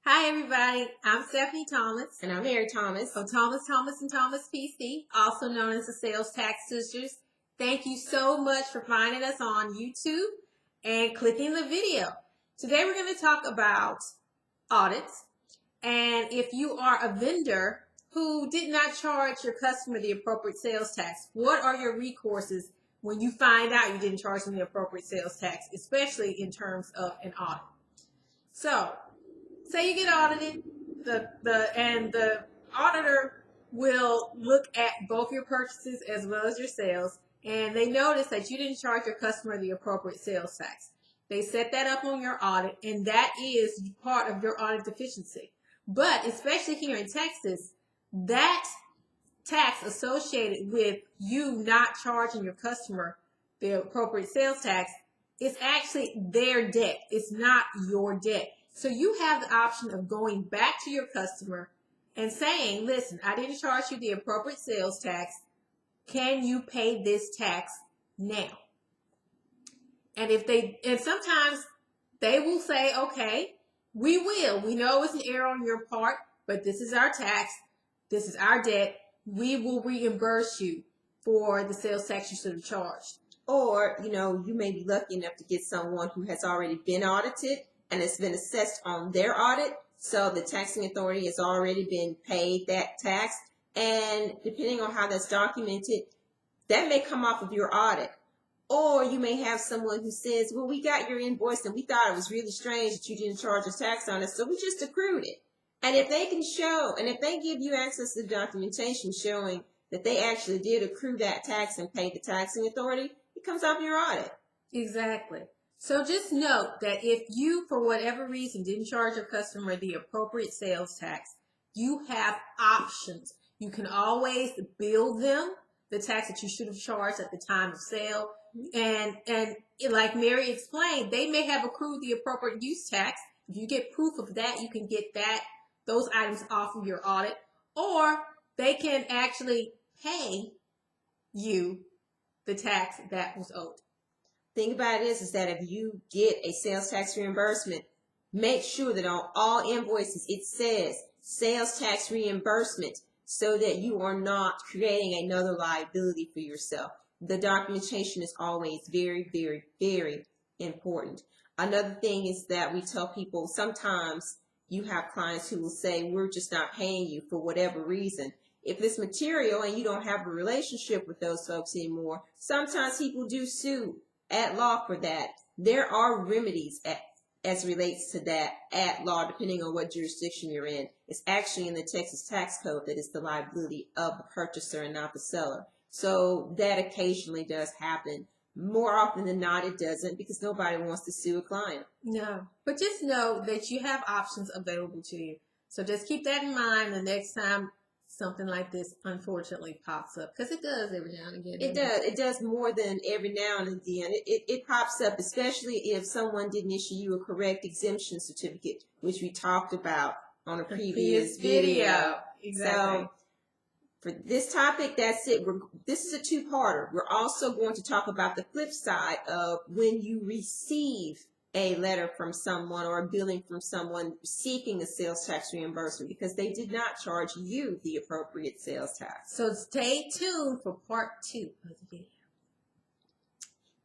Hi, everybody. I'm Stephanie Thomas. And I'm Mary Thomas. Of Thomas and Thomas PC, also known as the Sales Tax Sisters. Thank you so much for finding us on YouTube and clicking the video. Today we're going to talk about audits. And if you are a vendor who did not charge your customer the appropriate sales tax, what are your recourses when you find out you didn't charge them the appropriate sales tax, especially in terms of an audit? So, say you get audited, the auditor will look at both your purchases as well as your sales, and they notice that you didn't charge your customer the appropriate sales tax. They set that up on your audit, and that is part of your audit deficiency. But especially here in Texas, that tax associated with you not charging your customer the appropriate sales tax is actually their debt. It's not your debt. So you have the option of going back to your customer and saying, listen, I didn't charge you the appropriate sales tax. Can you pay this tax now? And sometimes they will say, okay, we will. We know it's an error on your part, but this is our tax. This is our debt. We will reimburse you for the sales tax you should have charged. Or, you may be lucky enough to get someone who has already been audited and it's been assessed on their audit. So the taxing authority has already been paid that tax. And depending on how that's documented, that may come off of your audit. Or you may have someone who says, well, we got your invoice and we thought it was really strange that you didn't charge us tax on it, so we just accrued it. And if they can show, and if they give you access to the documentation showing that they actually did accrue that tax and paid the taxing authority, it comes off your audit. Exactly. So just note that if you, for whatever reason, didn't charge your customer the appropriate sales tax, you have options. You can always bill them the tax that you should have charged at the time of sale. And like Mary explained, they may have accrued the appropriate use tax. If you get proof of that, you can get those items off of your audit. Or they can actually pay you the tax that was owed. Thing about it is that if you get a sales tax reimbursement, make sure that on all invoices it says sales tax reimbursement so that you are not creating another liability for yourself. The documentation is always very, very, very important. Another thing is that we tell people sometimes you have clients who will say, we're just not paying you for whatever reason. If it's material and you don't have a relationship with those folks anymore, sometimes people do sue at law for that. There are remedies as relates to that at law, depending on what jurisdiction you're in. It's actually in the Texas tax code that it's the liability of the purchaser and not the seller. So that occasionally does happen. More often than not, it doesn't, because nobody wants to sue a client. No, but just know that you have options available to you. So just keep that in mind the next time something like this unfortunately pops up, because it does every now and again. It does more than every now and again. It pops up, especially if someone didn't issue you a correct exemption certificate, which we talked about on a previous video. Exactly. So for this topic, that's it. This is a two-parter. We're also going to talk about the flip side of when you receive a letter from someone or a billing from someone seeking a sales tax reimbursement because they did not charge you the appropriate sales tax. So stay tuned for part 2 of the video.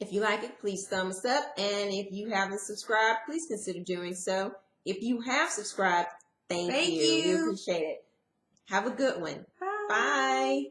If you like it, please thumbs up. And if you haven't subscribed, please consider doing so. If you have subscribed, thank you. We appreciate it. Have a good one. Bye. Bye.